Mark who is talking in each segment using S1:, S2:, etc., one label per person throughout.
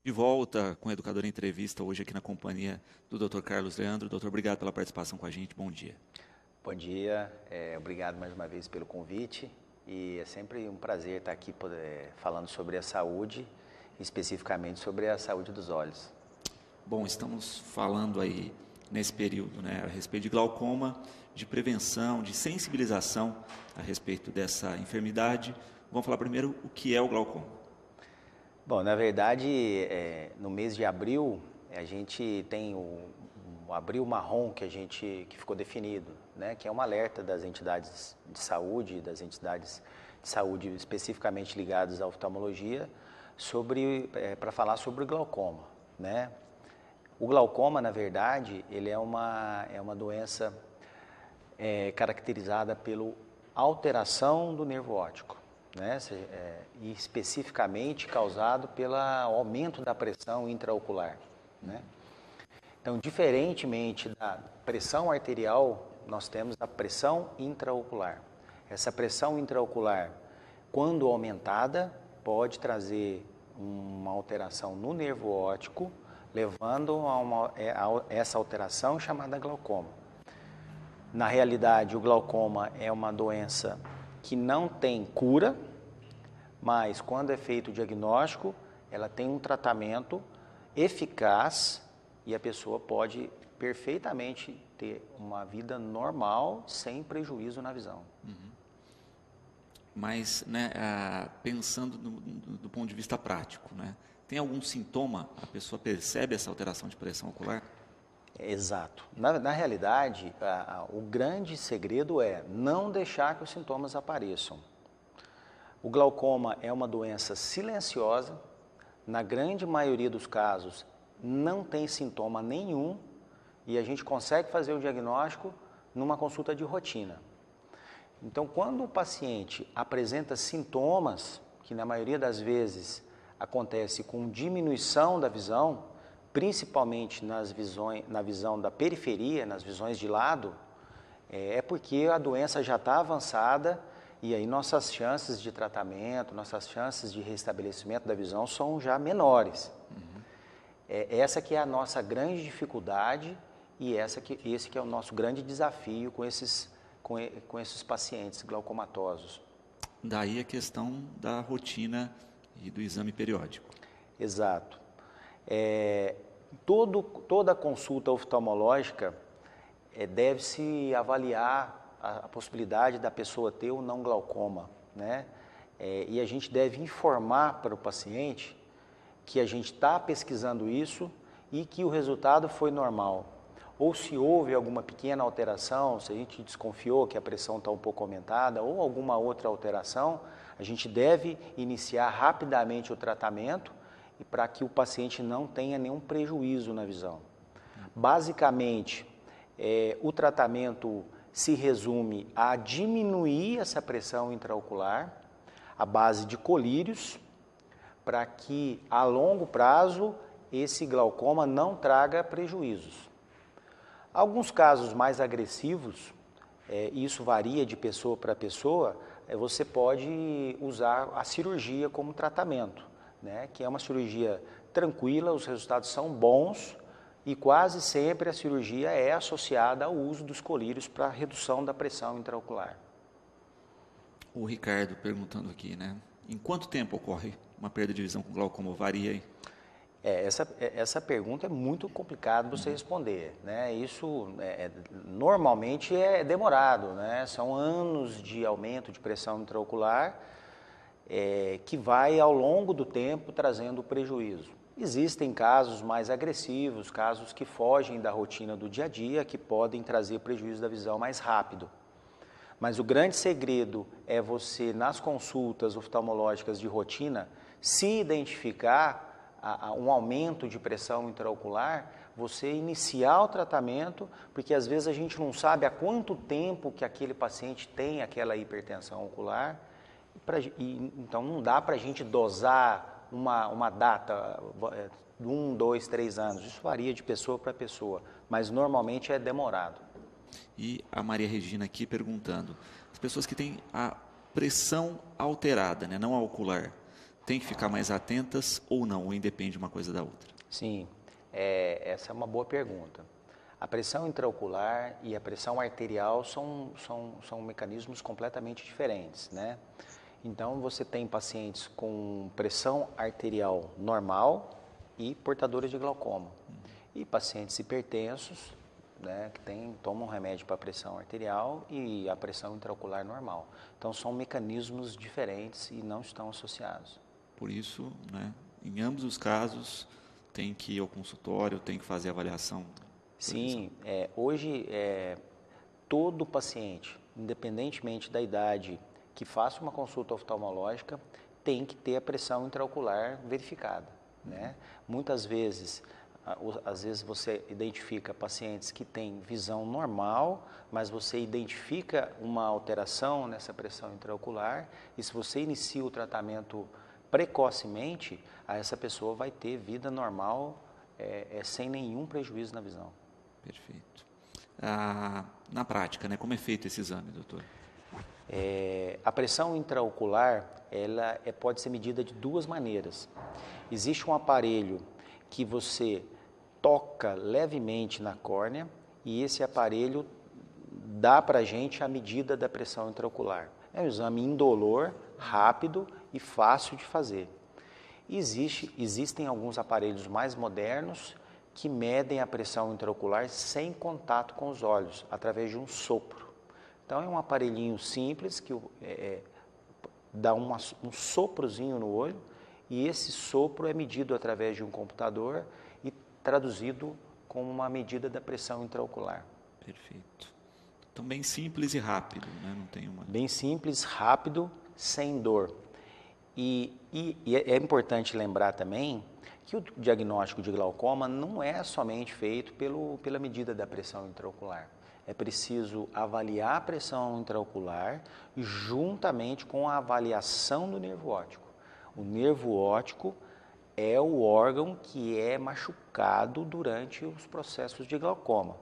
S1: De volta com o Educador em Entrevista, hoje aqui na companhia do Dr. Carlos Leandro. Doutor, obrigado pela participação com a gente. Bom dia.
S2: Bom dia, obrigado mais uma vez pelo convite e é sempre um prazer estar aqui falando sobre a saúde, especificamente sobre a saúde dos olhos.
S1: Bom, estamos falando aí nesse período, a respeito de glaucoma, de prevenção, de sensibilização a respeito dessa enfermidade. Vamos falar primeiro o que é o glaucoma.
S2: Bom, na verdade, no mês de abril, a gente tem o abril marrom que ficou definido, que é um alerta das entidades de saúde, especificamente ligadas à oftalmologia, para falar sobre o glaucoma, O glaucoma, na verdade, ele é uma doença caracterizada pela alteração do nervo óptico, e especificamente causado pelo aumento da pressão intraocular, Então, diferentemente da pressão arterial, nós temos a pressão intraocular. Essa pressão intraocular, quando aumentada, pode trazer uma alteração no nervo óptico, levando a essa alteração chamada glaucoma. Na realidade, o glaucoma é uma doença que não tem cura, mas quando é feito o diagnóstico, ela tem um tratamento eficaz e a pessoa pode perfeitamente ter uma vida normal, sem prejuízo na visão.
S1: Mas, pensando do ponto de vista prático, tem algum sintoma? A pessoa percebe essa alteração de pressão ocular?
S2: Exato. Na realidade, o grande segredo é não deixar que os sintomas apareçam. O glaucoma é uma doença silenciosa, na grande maioria dos casos não tem sintoma nenhum e a gente consegue fazer o diagnóstico numa consulta de rotina. Então, quando o paciente apresenta sintomas, que na maioria das vezes acontece com diminuição da visão, principalmente na visão da periferia, nas visões de lado, é porque a doença já está avançada e aí nossas chances de tratamento, nossas chances de restabelecimento da visão são já menores. Essa que é a nossa grande dificuldade e esse que é o nosso grande desafio com esses pacientes glaucomatosos.
S1: Daí a questão da rotina e do exame periódico.
S2: Exato. Toda consulta oftalmológica deve-se avaliar a possibilidade da pessoa ter ou não glaucoma, e a gente deve informar para o paciente que a gente está pesquisando isso e que o resultado foi normal. Ou se houve alguma pequena alteração, se a gente desconfiou que a pressão está um pouco aumentada ou alguma outra alteração, a gente deve iniciar rapidamente o tratamento e para que o paciente não tenha nenhum prejuízo na visão. Basicamente, o tratamento se resume a diminuir essa pressão intraocular à base de colírios, para que a longo prazo esse glaucoma não traga prejuízos. Alguns casos mais agressivos, isso varia de pessoa para pessoa, você pode usar a cirurgia como tratamento, que é uma cirurgia tranquila, os resultados são bons e quase sempre a cirurgia é associada ao uso dos colírios para redução da pressão intraocular.
S1: O Ricardo perguntando aqui, em quanto tempo ocorre uma perda de visão com glaucoma? Varia aí?
S2: Essa pergunta é muito complicada de você responder, Isso normalmente é demorado, São anos de aumento de pressão intraocular que vai ao longo do tempo trazendo prejuízo. Existem casos mais agressivos, casos que fogem da rotina do dia a dia, que podem trazer prejuízo da visão mais rápido. Mas o grande segredo é você, nas consultas oftalmológicas de rotina, se identificar um aumento de pressão intraocular, você iniciar o tratamento, porque às vezes a gente não sabe há quanto tempo que aquele paciente tem aquela hipertensão ocular, então não dá para a gente dosar uma data, 1, 2, 3 anos, isso varia de pessoa para pessoa, mas normalmente é demorado.
S1: E a Maria Regina aqui perguntando, as pessoas que têm a pressão alterada, não a ocular, têm que ficar mais atentas ou não? Ou independe uma coisa da outra?
S2: Sim, essa é uma boa pergunta. A pressão intraocular e a pressão arterial são mecanismos completamente diferentes, né? Então, você tem pacientes com pressão arterial normal e portadores de glaucoma. E pacientes hipertensos, né, que tomam remédio para a pressão arterial e a pressão intraocular normal. Então, são mecanismos diferentes e não estão associados.
S1: Por isso, né, em ambos os casos, tem que ir ao consultório, tem que fazer avaliação?
S2: Sim, hoje todo paciente, independentemente da idade, que faça uma consulta oftalmológica, tem que ter a pressão intraocular verificada, né? Muitas vezes, às vezes você identifica pacientes que têm visão normal, mas você identifica uma alteração nessa pressão intraocular e se você inicia o tratamento precocemente, essa pessoa vai ter vida normal sem nenhum prejuízo na visão.
S1: Perfeito. Na prática, né, como é feito esse exame, doutor?
S2: A pressão intraocular, ela pode ser medida de duas maneiras. Existe um aparelho que você toca levemente na córnea e esse aparelho dá para a gente a medida da pressão intraocular. É um exame indolor, rápido e fácil de fazer. Existem alguns aparelhos mais modernos que medem a pressão intraocular sem contato com os olhos, através de um sopro. Então, é um aparelhinho simples que dá um soprozinho no olho e esse sopro é medido através de um computador e traduzido como uma medida da pressão intraocular.
S1: Perfeito. Então, bem simples e rápido, né? Não tem uma...
S2: Bem simples, rápido, sem dor. E é importante lembrar também que o diagnóstico de glaucoma não é somente feito pela medida da pressão intraocular. É preciso avaliar a pressão intraocular juntamente com a avaliação do nervo óptico. O nervo óptico é o órgão que é machucado durante os processos de glaucoma.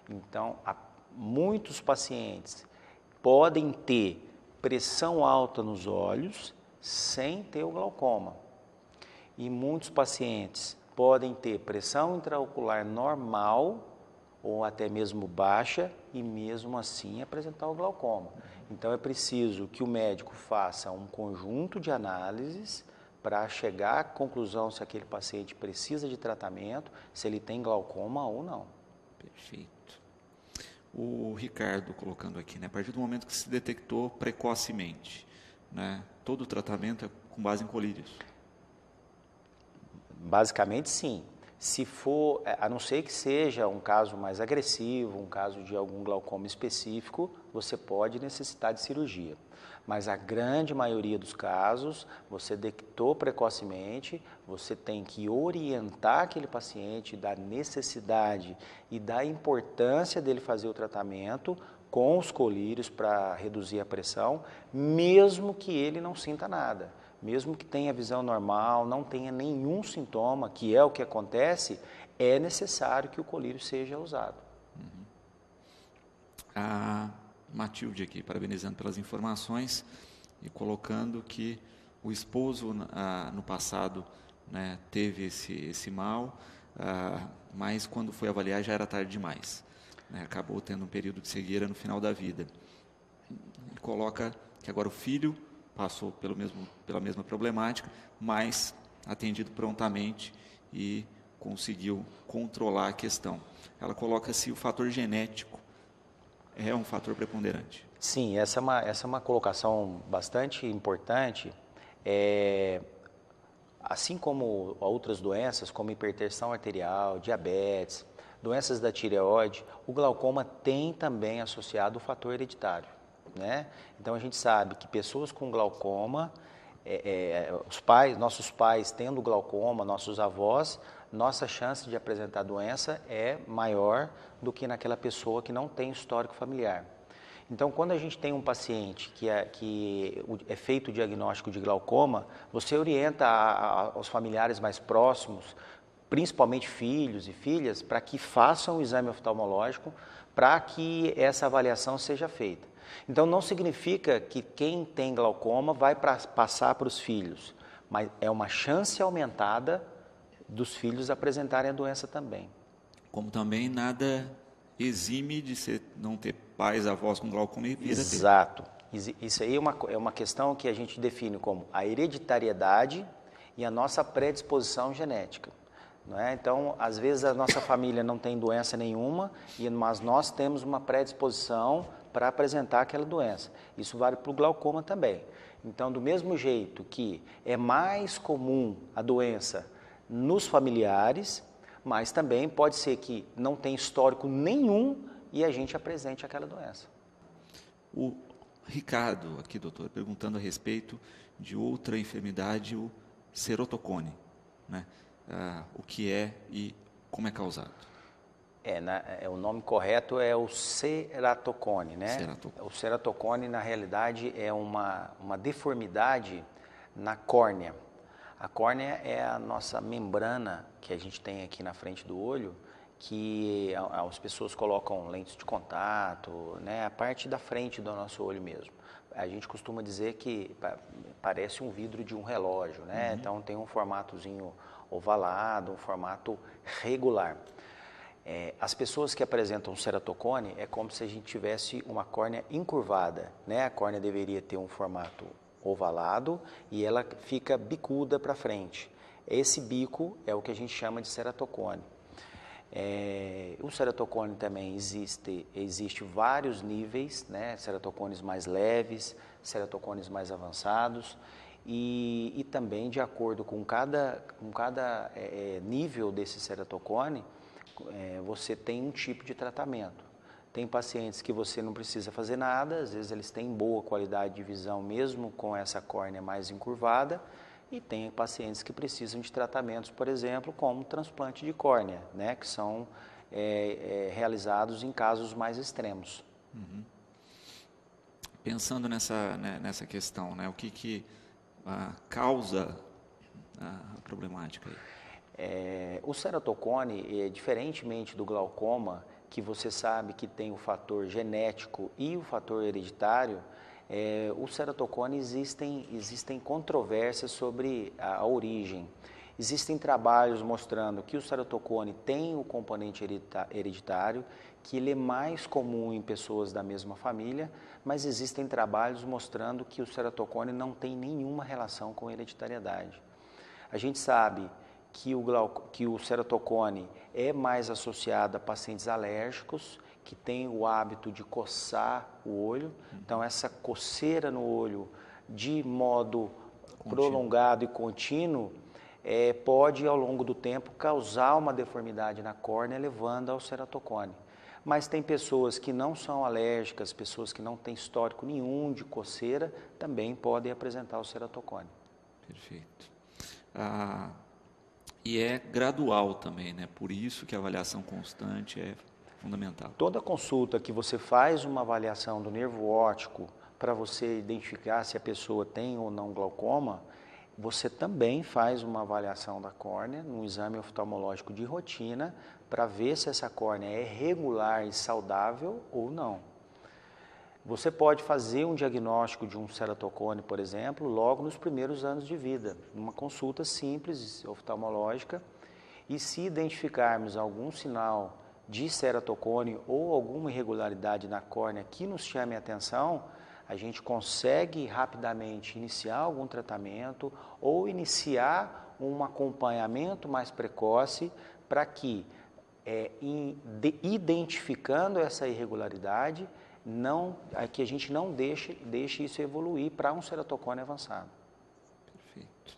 S2: Então, muitos pacientes podem ter pressão alta nos olhos sem ter o glaucoma. E muitos pacientes podem ter pressão intraocular normal ou até mesmo baixa e mesmo assim apresentar o glaucoma. Então é preciso que o médico faça um conjunto de análises para chegar à conclusão se aquele paciente precisa de tratamento, se ele tem glaucoma ou não.
S1: Perfeito. O Ricardo colocando aqui, né, a partir do momento que se detectou precocemente, né, todo o tratamento é com base em colírios?
S2: Basicamente, sim. Se for, a não ser que seja um caso mais agressivo, um caso de algum glaucoma específico, você pode necessitar de cirurgia. Mas a grande maioria dos casos, você detectou precocemente, você tem que orientar aquele paciente da necessidade e da importância dele fazer o tratamento com os colírios para reduzir a pressão, mesmo que ele não sinta nada. Mesmo que tenha visão normal, não tenha nenhum sintoma, que é o que acontece, é necessário que o colírio seja usado.
S1: A Matilde aqui, parabenizando pelas informações e colocando que o esposo no passado, né, teve esse mal, mas quando foi avaliar já era tarde demais. Né, acabou tendo um período de cegueira no final da vida. Ele coloca que agora o filho passou pela mesma problemática, mas atendido prontamente e conseguiu controlar a questão. Ela coloca se o fator genético é um fator preponderante.
S2: Sim, essa é uma colocação bastante importante. Assim como outras doenças, como hipertensão arterial, diabetes, doenças da tireoide, o glaucoma tem também associado o fator hereditário. Né? Então a gente sabe que pessoas com glaucoma, nossos pais tendo glaucoma, nossos avós, nossa chance de apresentar a doença é maior do que naquela pessoa que não tem histórico familiar. Então, quando a gente tem um paciente que é feito o diagnóstico de glaucoma, você orienta aos familiares mais próximos, principalmente filhos e filhas, para que façam o exame oftalmológico para que essa avaliação seja feita. Então, não significa que quem tem glaucoma vai passar para os filhos, mas é uma chance aumentada dos filhos apresentarem a doença também.
S1: Como também nada exime de não ter pais, avós com glaucoma e vir a ter.
S2: Exato. Isso aí é uma questão que a gente define como a hereditariedade e a nossa predisposição genética. Não é? Então, às vezes a nossa família não tem doença nenhuma, mas nós temos uma predisposição para apresentar aquela doença. Isso vale para o glaucoma também. Então, do mesmo jeito que é mais comum a doença nos familiares, mas também pode ser que não tenha histórico nenhum e a gente apresente aquela doença.
S1: O Ricardo, aqui, doutor, perguntando a respeito de outra enfermidade, o ceratocone, né? O que é e como é causado?
S2: O nome correto é o ceratocone, né? O ceratocone, na realidade, é uma deformidade na córnea. A córnea é a nossa membrana que a gente tem aqui na frente do olho, que as pessoas colocam lentes de contato, né? A parte da frente do nosso olho mesmo. A gente costuma dizer que parece um vidro de um relógio, né? Uhum. Então tem um formatozinho ovalado, um formato regular. As pessoas que apresentam ceratocone é como se a gente tivesse uma córnea encurvada, né? A córnea deveria ter um formato ovalado e ela fica bicuda para frente. Esse bico é o que a gente chama de ceratocone. O ceratocone também existe vários níveis, né? Ceratocones mais leves, ceratocones mais avançados e também de acordo com cada nível desse ceratocone, você tem um tipo de tratamento. Tem pacientes que você não precisa fazer nada, às vezes eles têm boa qualidade de visão mesmo com essa córnea mais encurvada, e tem pacientes que precisam de tratamentos, por exemplo, como transplante de córnea, né, que são realizados em casos mais extremos.
S1: Uhum. Pensando nessa questão, né, o que causa a problemática aí?
S2: O ceratocone, diferentemente do glaucoma, que você sabe que tem o fator genético e o fator hereditário, o ceratocone existem controvérsias sobre a origem. Existem trabalhos mostrando que o ceratocone tem o componente hereditário, que ele é mais comum em pessoas da mesma família, mas existem trabalhos mostrando que o ceratocone não tem nenhuma relação com hereditariedade. A gente sabe que o ceratocone é mais associado a pacientes alérgicos, que têm o hábito de coçar o olho. Então, essa coceira no olho de modo prolongado e contínuo pode, ao longo do tempo, causar uma deformidade na córnea, levando ao ceratocone. Mas tem pessoas que não são alérgicas, pessoas que não têm histórico nenhum de coceira, também podem apresentar o ceratocone.
S1: Perfeito. E é gradual também, né? Por isso que a avaliação constante é fundamental.
S2: Toda consulta que você faz uma avaliação do nervo óptico para você identificar se a pessoa tem ou não glaucoma, você também faz uma avaliação da córnea, um exame oftalmológico de rotina, para ver se essa córnea é regular e saudável ou não. Você pode fazer um diagnóstico de um ceratocone, por exemplo, logo nos primeiros anos de vida, numa consulta simples, oftalmológica, e se identificarmos algum sinal de ceratocone ou alguma irregularidade na córnea que nos chame a atenção, a gente consegue rapidamente iniciar algum tratamento ou iniciar um acompanhamento mais precoce para que, identificando essa irregularidade, que a gente não deixe isso evoluir para um ceratocone avançado.
S1: Perfeito.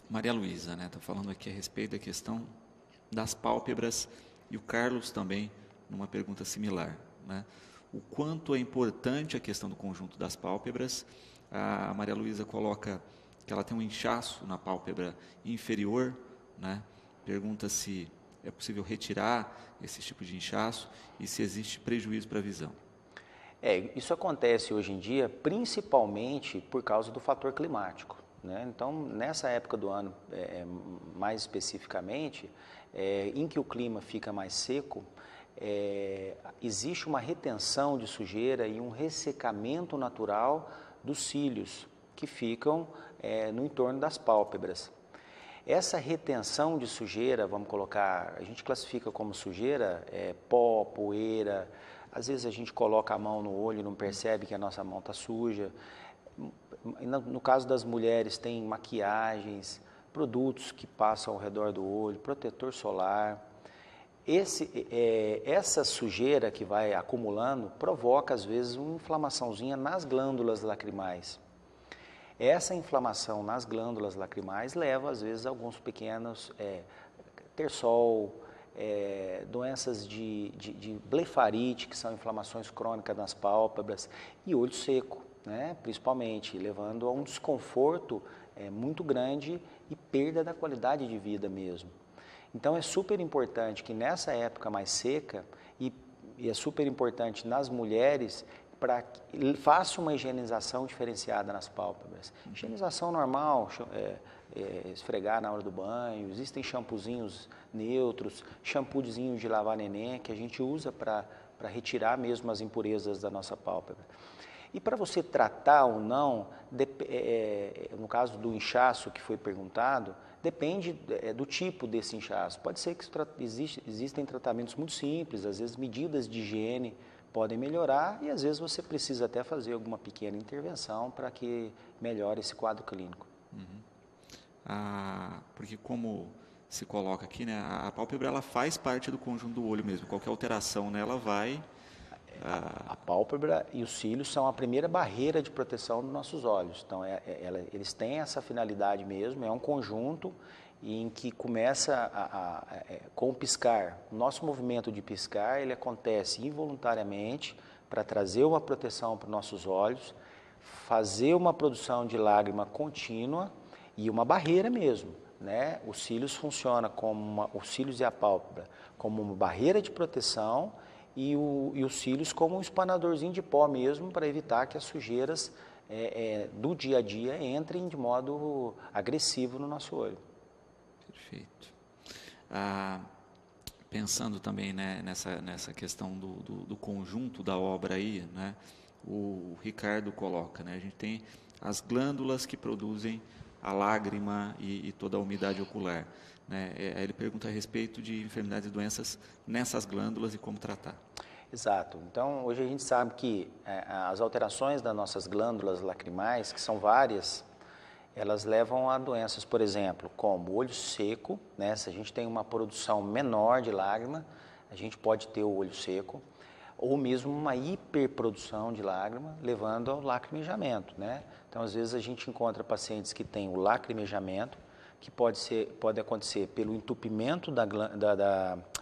S1: Maria Luísa, né, está falando aqui a respeito da questão das pálpebras e o Carlos também numa pergunta similar, né? O quanto é importante a questão do conjunto das pálpebras. A Maria Luísa coloca que ela tem um inchaço na pálpebra inferior, né? Pergunta se é possível retirar esse tipo de inchaço e se existe prejuízo para a visão.
S2: Isso acontece hoje em dia principalmente por causa do fator climático, né? Então, nessa época do ano, mais especificamente, em que o clima fica mais seco, existe uma retenção de sujeira e um ressecamento natural dos cílios, que ficam no entorno das pálpebras. Essa retenção de sujeira, vamos colocar, a gente classifica como sujeira, pó, poeira, às vezes a gente coloca a mão no olho e não percebe que a nossa mão está suja. No caso das mulheres, tem maquiagens, produtos que passam ao redor do olho, protetor solar. Essa sujeira que vai acumulando provoca, às vezes, uma inflamaçãozinha nas glândulas lacrimais. Essa inflamação nas glândulas lacrimais leva, às vezes, a alguns pequenos terçol, doenças de blefarite, que são inflamações crônicas nas pálpebras, e olho seco, né, principalmente, levando a um desconforto muito grande e perda da qualidade de vida mesmo. Então, é super importante que nessa época mais seca, e é super importante nas mulheres, para que faça uma higienização diferenciada nas pálpebras. Higienização normal, esfregar na hora do banho, existem shampoozinhos neutros, shampoozinhos de lavar neném, que a gente usa para retirar mesmo as impurezas da nossa pálpebra. E para você tratar ou não, no caso do inchaço que foi perguntado, depende do tipo desse inchaço. Pode ser que existem tratamentos muito simples, às vezes medidas de higiene podem melhorar e às vezes você precisa até fazer alguma pequena intervenção para que melhore esse quadro clínico.
S1: Porque como se coloca aqui, né, a pálpebra ela faz parte do conjunto do olho mesmo, qualquer alteração nela vai...
S2: A pálpebra e os cílios são a primeira barreira de proteção dos nossos olhos. Então, eles têm essa finalidade mesmo, é um conjunto em que começa com o piscar. O nosso movimento de piscar, ele acontece involuntariamente para trazer uma proteção para os nossos olhos, fazer uma produção de lágrima contínua e uma barreira mesmo, né? Os cílios funcionam os cílios e a pálpebra como uma barreira de proteção e os cílios como um espanadorzinho de pó mesmo, para evitar que as sujeiras do dia a dia entrem de modo agressivo no nosso olho.
S1: Perfeito. Pensando também, né, nessa questão do conjunto da obra aí, né, o Ricardo coloca, né, a gente tem as glândulas que produzem a lágrima e toda a umidade ocular. Né? Ele pergunta a respeito de enfermidades e doenças nessas glândulas e como tratar.
S2: Exato. Então, hoje a gente sabe que as alterações das nossas glândulas lacrimais, que são várias, elas levam a doenças, por exemplo, como olho seco, né? Se a gente tem uma produção menor de lágrima, a gente pode ter o olho seco, ou mesmo uma hiperprodução de lágrima, levando ao lacrimejamento, né? Então, às vezes a gente encontra pacientes que têm o lacrimejamento, que pode acontecer pelo entupimento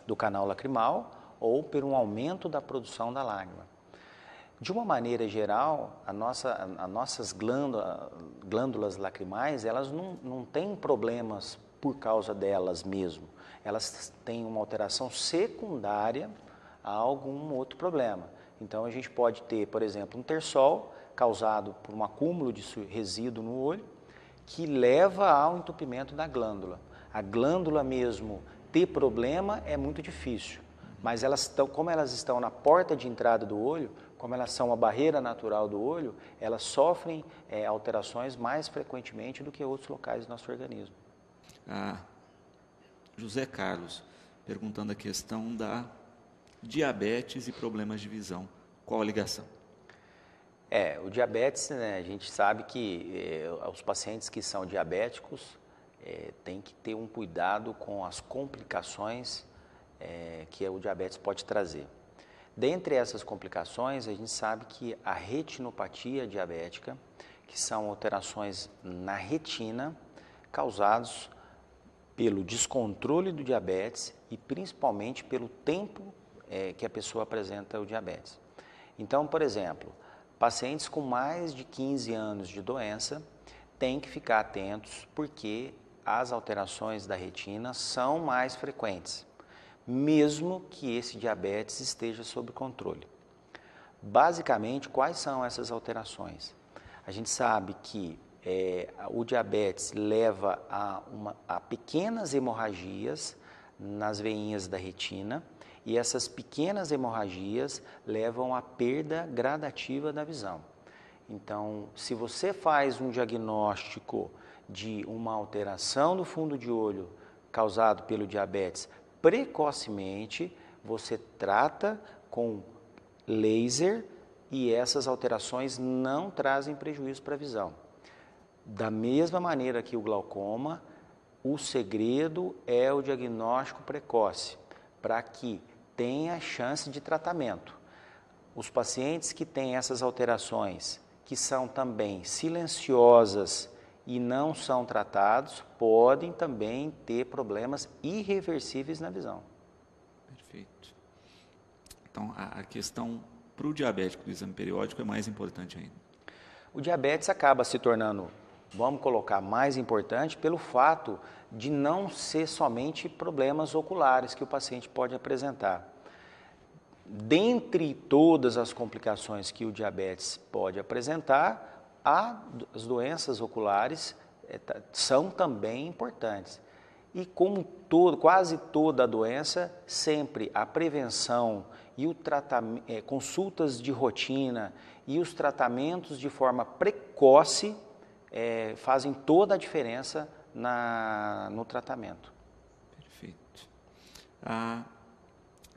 S2: do canal lacrimal ou por um aumento da produção da lágrima. De uma maneira geral, as nossas glândulas lacrimais, elas não têm problemas por causa delas mesmo. Elas têm uma alteração secundária a algum outro problema. Então, a gente pode ter, por exemplo, um terçol causado por um acúmulo de resíduo no olho, que leva ao entupimento da glândula. A glândula mesmo ter problema é muito difícil, mas como elas estão na porta de entrada do olho, como elas são a barreira natural do olho, elas sofrem alterações mais frequentemente do que outros locais do nosso organismo.
S1: José Carlos, perguntando a questão da diabetes e problemas de visão. Qual a ligação?
S2: O diabetes, né, a gente sabe que os pacientes que são diabéticos têm que ter um cuidado com as complicações que o diabetes pode trazer. Dentre essas complicações, a gente sabe que a retinopatia diabética, que são alterações na retina causadas pelo descontrole do diabetes e principalmente pelo tempo que a pessoa apresenta o diabetes. Então, por exemplo, pacientes com mais de 15 anos de doença têm que ficar atentos porque as alterações da retina são mais frequentes, mesmo que esse diabetes esteja sob controle. Basicamente, quais são essas alterações? A gente sabe que o diabetes leva a pequenas hemorragias nas veinhas da retina, e essas pequenas hemorragias levam à perda gradativa da visão. Então, se você faz um diagnóstico de uma alteração do fundo de olho causado pelo diabetes precocemente, você trata com laser e essas alterações não trazem prejuízo para a visão. Da mesma maneira que o glaucoma, o segredo é o diagnóstico precoce, para que tenha chance de tratamento. Os pacientes que têm essas alterações, que são também silenciosas e não são tratados, podem também ter problemas irreversíveis na visão.
S1: Perfeito. Então, a questão para o diabético do exame periódico é mais importante ainda.
S2: O diabetes acaba se tornando, vamos colocar, mais importante pelo fato de não ser somente problemas oculares que o paciente pode apresentar. Dentre todas as complicações que o diabetes pode apresentar, as doenças oculares são também importantes. E como quase toda doença, sempre a prevenção e o tratamento, consultas de rotina e os tratamentos de forma precoce fazem toda a diferença no tratamento.
S1: Perfeito.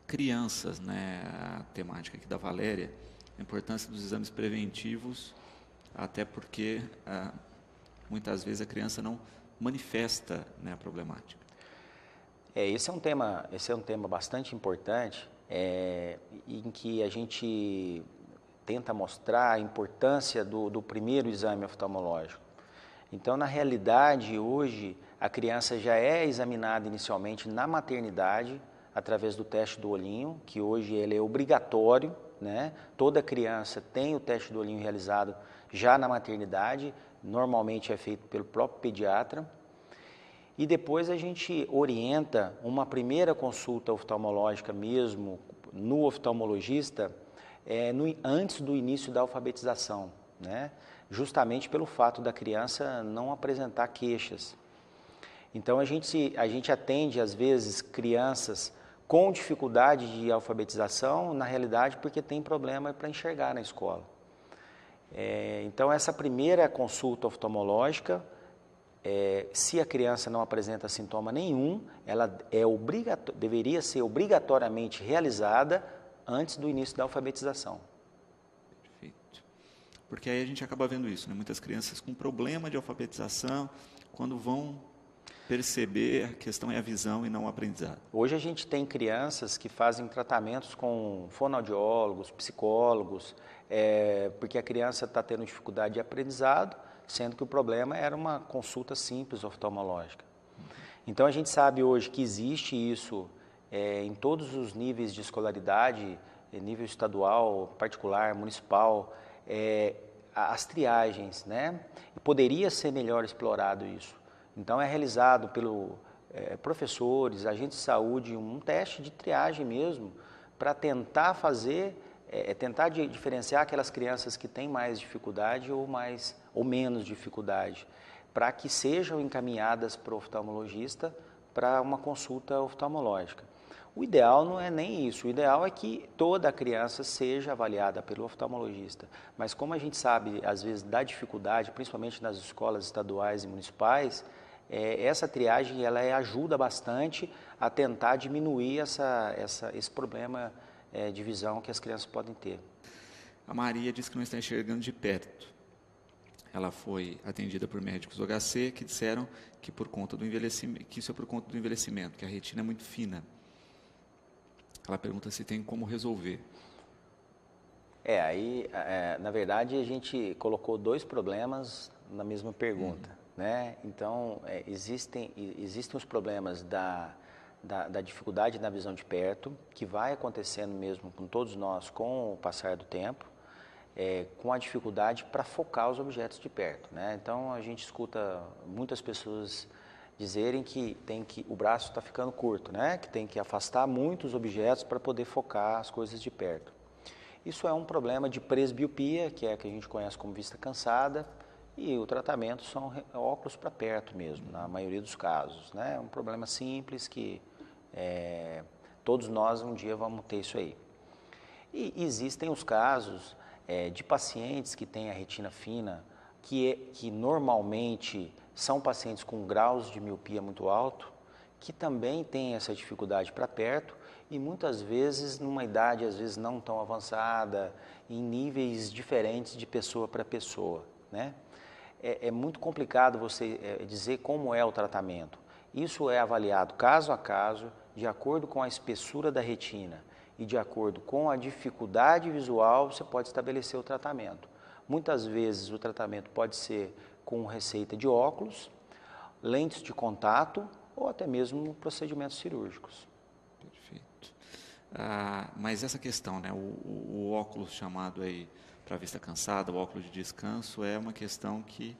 S1: Crianças, né, a temática aqui da Valéria, a importância dos exames preventivos, até porque muitas vezes a criança não manifesta, né, a problemática.
S2: Esse é um tema bastante importante, em que a gente tenta mostrar a importância do primeiro exame oftalmológico. Então, na realidade, hoje, a criança já é examinada inicialmente na maternidade, através do teste do olhinho, que hoje ele é obrigatório, né? Toda criança tem o teste do olhinho realizado já na maternidade, normalmente é feito pelo próprio pediatra. E depois a gente orienta uma primeira consulta oftalmológica mesmo no oftalmologista antes do início da alfabetização, né? Justamente pelo fato da criança não apresentar queixas. Então a gente atende às vezes crianças com dificuldade de alfabetização, na realidade porque tem problema para enxergar na escola. Então essa primeira consulta oftalmológica, se a criança não apresenta sintoma nenhum, ela deveria ser obrigatoriamente realizada antes do início da alfabetização.
S1: Perfeito. Porque aí a gente acaba vendo isso, né? Muitas crianças com problema de alfabetização, quando vão perceber, a questão é a visão e não o aprendizado.
S2: Hoje a gente tem crianças que fazem tratamentos com fonoaudiólogos, psicólogos, porque a criança está tendo dificuldade de aprendizado, sendo que o problema era uma consulta simples oftalmológica. Então a gente sabe hoje que existe isso em todos os níveis de escolaridade, nível estadual, particular, municipal, as triagens, né? E poderia ser melhor explorado isso. Então é realizado pelo professores, agentes de saúde, um teste de triagem mesmo, para tentar tentar diferenciar aquelas crianças que têm mais dificuldade ou menos dificuldade, para que sejam encaminhadas para o oftalmologista para uma consulta oftalmológica. O ideal não é nem isso, o ideal é que toda criança seja avaliada pelo oftalmologista, mas como a gente sabe, às vezes, da dificuldade, principalmente nas escolas estaduais e municipais, essa triagem ela ajuda bastante a tentar diminuir esse problema de visão que as crianças podem ter.
S1: A Maria disse que não está enxergando de perto. Ela foi atendida por médicos do HC que disseram que isso é por conta do envelhecimento, que a retina é muito fina. Ela pergunta se tem como resolver.
S2: Na verdade, a gente colocou dois problemas na mesma pergunta, né? Então, existem os problemas da dificuldade na visão de perto, que vai acontecendo mesmo com todos nós com o passar do tempo, com a dificuldade para focar os objetos de perto, né? Então, a gente escuta muitas pessoas dizerem que o braço está ficando curto, né? Que tem que afastar muitos objetos para poder focar as coisas de perto. Isso é um problema de presbiopia, que a gente conhece como vista cansada, e o tratamento são óculos para perto mesmo, na maioria dos casos, né? É um problema simples que todos nós um dia vamos ter isso aí. E existem os casos de pacientes que têm a retina fina, que normalmente são pacientes com graus de miopia muito alto, que também têm essa dificuldade para perto e muitas vezes numa idade às vezes não tão avançada, em níveis diferentes de pessoa para pessoa, né? É muito complicado você dizer como é o tratamento. Isso é avaliado caso a caso, de acordo com a espessura da retina e de acordo com a dificuldade visual, você pode estabelecer o tratamento. Muitas vezes o tratamento pode ser com receita de óculos, lentes de contato ou até mesmo procedimentos cirúrgicos.
S1: Perfeito. Mas essa questão, né, o óculos chamado aí para vista cansada, o óculos de descanso, é uma questão que,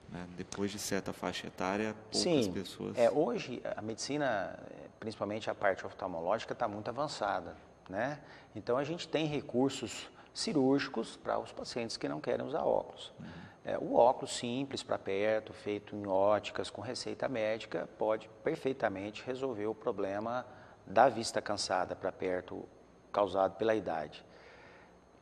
S1: né, depois de certa faixa etária, poucas pessoas...
S2: Hoje a medicina, principalmente a parte oftalmológica, está muito avançada, né? Então a gente tem recursos cirúrgicos para os pacientes que não querem usar óculos. O óculos simples para perto, feito em óticas com receita médica, pode perfeitamente resolver o problema da vista cansada para perto causado pela idade.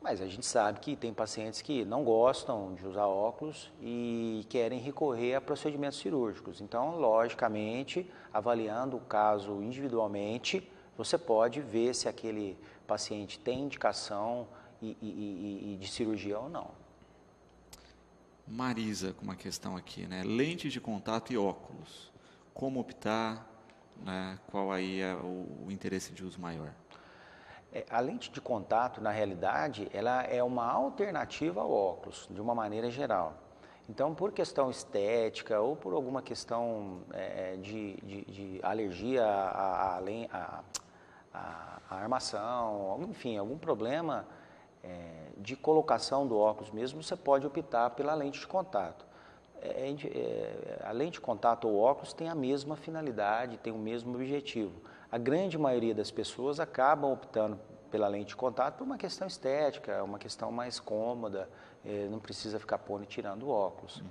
S2: Mas a gente sabe que tem pacientes que não gostam de usar óculos e querem recorrer a procedimentos cirúrgicos. Então, logicamente, avaliando o caso individualmente, você pode ver se aquele paciente tem indicação de cirurgia ou não.
S1: Marisa, com uma questão aqui, né? Lente de contato e óculos. Como optar? Né? Qual aí é o interesse de uso maior?
S2: A lente de contato, na realidade, ela é uma alternativa ao óculos, de uma maneira geral. Então, por questão estética ou por alguma questão de alergia à armação, enfim, algum problema de colocação do óculos mesmo, você pode optar pela lente de contato. A lente de contato ou óculos tem a mesma finalidade, tem o mesmo objetivo. A grande maioria das pessoas acabam optando pela lente de contato por uma questão estética, uma questão mais cômoda, não precisa ficar pondo e tirando o óculos.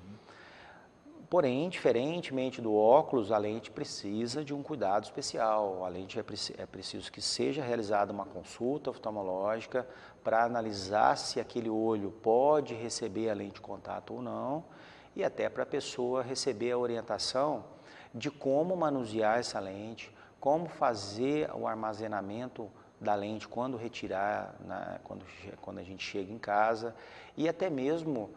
S2: Porém, diferentemente do óculos, a lente precisa de um cuidado especial. A lente é preciso que seja realizada uma consulta oftalmológica para analisar se aquele olho pode receber a lente de contato ou não, e até para a pessoa receber a orientação de como manusear essa lente, como fazer o armazenamento da lente quando retirar, né, quando a gente chega em casa, e até mesmo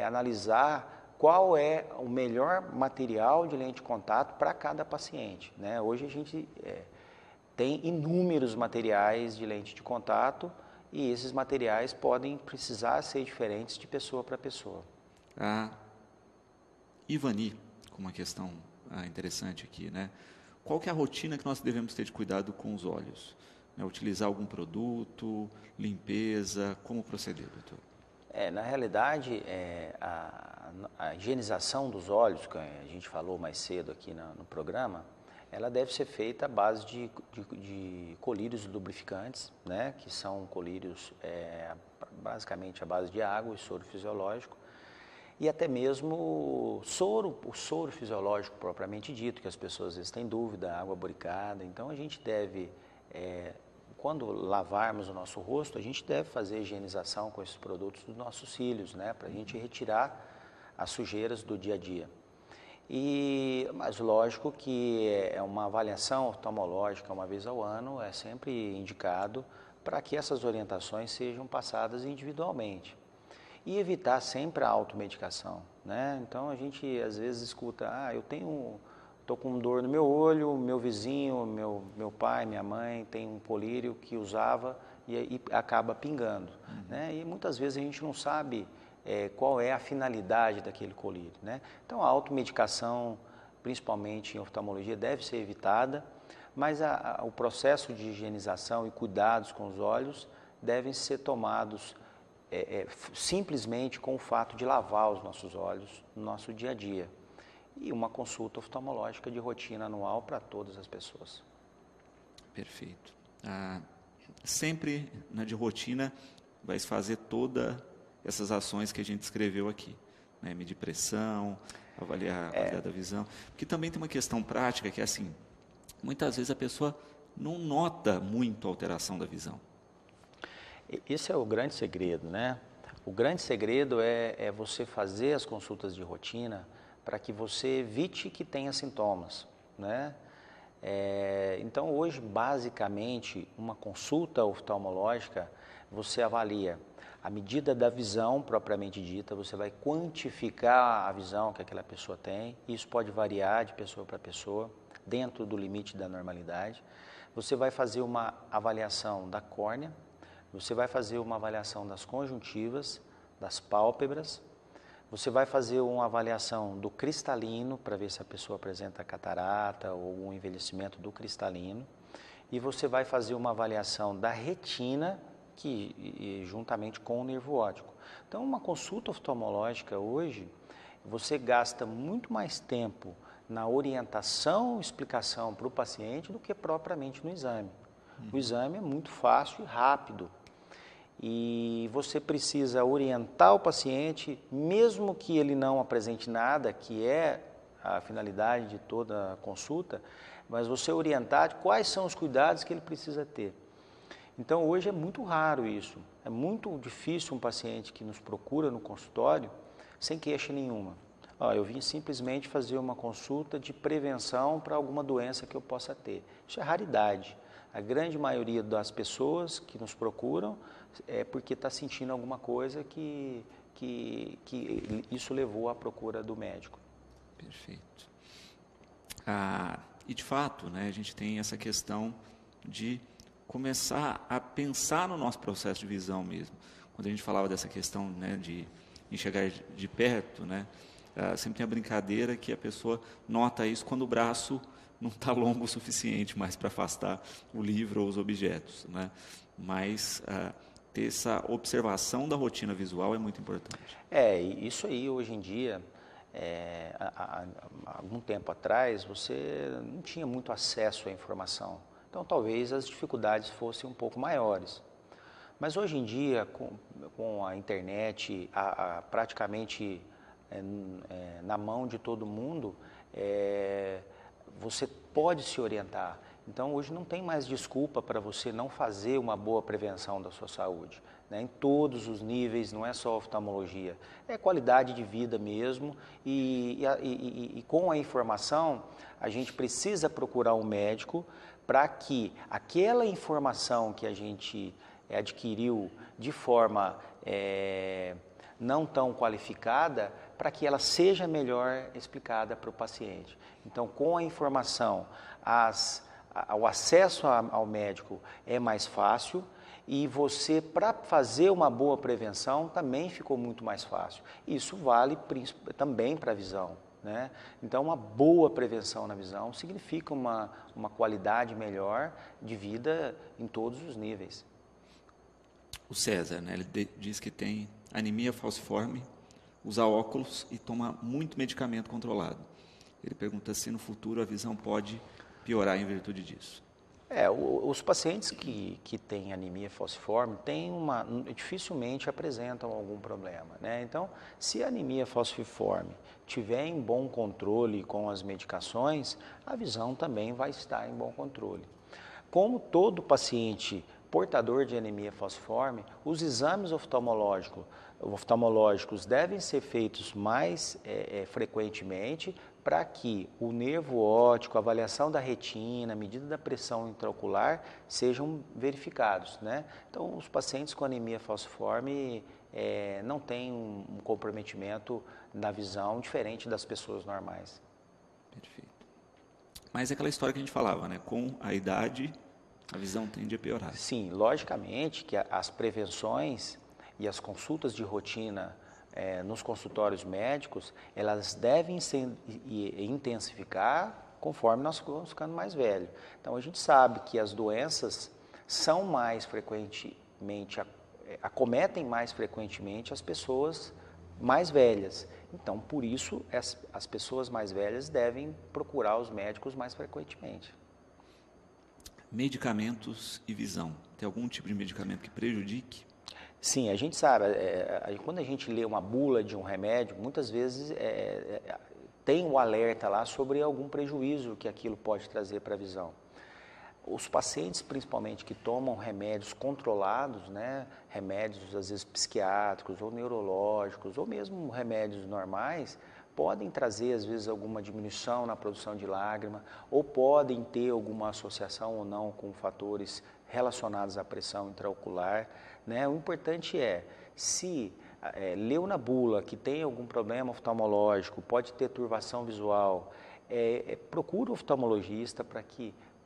S2: analisar qual é o melhor material de lente de contato para cada paciente, né? Hoje a gente tem inúmeros materiais de lente de contato e esses materiais podem precisar ser diferentes de pessoa para pessoa.
S1: Ivani, com uma questão interessante aqui, né? Qual que é a rotina que nós devemos ter de cuidado com os olhos? Utilizar algum produto, limpeza, como proceder, doutor?
S2: Na realidade, a higienização dos olhos, que a gente falou mais cedo aqui no programa, ela deve ser feita à base de colírios lubrificantes, né? Que são colírios basicamente à base de água e soro fisiológico, e até mesmo o soro fisiológico propriamente dito, que as pessoas às vezes têm dúvida, água boricada. Então a gente deve, quando lavarmos o nosso rosto, a gente deve fazer higienização com esses produtos dos nossos cílios, né, para a gente retirar as sujeiras do dia a dia. Mas lógico que é uma avaliação oftalmológica uma vez ao ano, é sempre indicado para que essas orientações sejam passadas individualmente. E evitar sempre a automedicação, né? Então a gente às vezes escuta, estou com dor no meu olho, meu vizinho, meu pai, minha mãe tem um colírio que usava e acaba pingando, né? E muitas vezes a gente não sabe qual é a finalidade daquele colírio, né? Então a automedicação, principalmente em oftalmologia, deve ser evitada, mas o processo de higienização e cuidados com os olhos devem ser tomados simplesmente com o fato de lavar os nossos olhos no nosso dia a dia. E uma consulta oftalmológica de rotina anual para todas as pessoas.
S1: Perfeito. Sempre de rotina vai se fazer todas essas ações que a gente descreveu aqui, né? Medir pressão, avaliar a visão. Porque também tem uma questão prática que é assim, muitas vezes a pessoa não nota muito a alteração da visão.
S2: Esse é o grande segredo, né? O grande segredo é você fazer as consultas de rotina para que você evite que tenha sintomas, né? Então, hoje, basicamente, uma consulta oftalmológica, você avalia a medida da visão propriamente dita, você vai quantificar a visão que aquela pessoa tem, isso pode variar de pessoa para pessoa, dentro do limite da normalidade. Você vai fazer uma avaliação da córnea, você vai fazer uma avaliação das conjuntivas, das pálpebras, você vai fazer uma avaliação do cristalino, para ver se a pessoa apresenta catarata ou um envelhecimento do cristalino, e você vai fazer uma avaliação da retina, juntamente com o nervo óptico. Então, uma consulta oftalmológica hoje, você gasta muito mais tempo na orientação e explicação para o paciente do que propriamente no exame. O exame é muito fácil e rápido. E você precisa orientar o paciente, mesmo que ele não apresente nada, que é a finalidade de toda a consulta, mas você orientar de quais são os cuidados que ele precisa ter. Então, hoje é muito raro isso. É muito difícil um paciente que nos procura no consultório sem queixa nenhuma. Eu vim simplesmente fazer uma consulta de prevenção para alguma doença que eu possa ter. Isso é raridade. A grande maioria das pessoas que nos procuram é porque está sentindo alguma coisa que isso levou à procura do médico.
S1: Perfeito. E de fato, né, a gente tem essa questão de começar a pensar no nosso processo de visão mesmo. Quando a gente falava dessa questão, né, de enxergar de perto, né, sempre tem a brincadeira que a pessoa nota isso quando o braço não está longo o suficiente mais para afastar o livro ou os objetos, né? Mas ter essa observação da rotina visual é muito importante.
S2: Isso aí hoje em dia, há algum tempo atrás, você não tinha muito acesso à informação. Então, talvez as dificuldades fossem um pouco maiores. Mas hoje em dia, com a internet praticamente na mão de todo mundo, você pode se orientar. Então, hoje não tem mais desculpa para você não fazer uma boa prevenção da sua saúde, né? Em todos os níveis, não é só oftalmologia, é qualidade de vida mesmo. E com a informação, a gente precisa procurar um médico para que aquela informação que a gente adquiriu de forma não tão qualificada, para que ela seja melhor explicada para o paciente. Então, com a informação, o acesso ao médico é mais fácil e você, para fazer uma boa prevenção, também ficou muito mais fácil. Isso vale também para a visão, né? Então, uma boa prevenção na visão significa uma qualidade melhor de vida em todos os níveis.
S1: O César, né, ele diz que tem anemia falciforme, usa óculos e toma muito medicamento controlado. Ele pergunta se no futuro a visão pode piorar em virtude disso.
S2: Os pacientes que têm anemia falciforme dificilmente apresentam algum problema, né? Então, se a anemia falciforme tiver em bom controle com as medicações, a visão também vai estar em bom controle. Como todo paciente portador de anemia falciforme, os exames oftalmológicos devem ser feitos mais frequentemente para que o nervo óptico, a avaliação da retina, a medida da pressão intraocular sejam verificados, né? Então, os pacientes com anemia falciforme não têm um comprometimento na visão diferente das pessoas normais.
S1: Perfeito. Mas é aquela história que a gente falava, né? Com a idade, a visão tende a piorar.
S2: Sim, logicamente que as prevenções e as consultas de rotina nos consultórios médicos, elas devem se intensificar conforme nós vamos ficando mais velhos. Então, a gente sabe que as doenças são mais frequentemente, acometem mais frequentemente as pessoas mais velhas. Então, por isso, as pessoas mais velhas devem procurar os médicos mais frequentemente.
S1: Medicamentos e visão. Tem algum tipo de medicamento que prejudique?
S2: Sim, a gente sabe, quando a gente lê uma bula de um remédio, muitas vezes tem o alerta lá sobre algum prejuízo que aquilo pode trazer para a visão. Os pacientes, principalmente, que tomam remédios controlados, né, remédios às vezes psiquiátricos ou neurológicos, ou mesmo remédios normais, podem trazer às vezes alguma diminuição na produção de lágrima, ou podem ter alguma associação ou não com fatores relacionados à pressão intraocular, né? O importante é, se leu na bula que tem algum problema oftalmológico, pode ter turvação visual, procura o oftalmologista para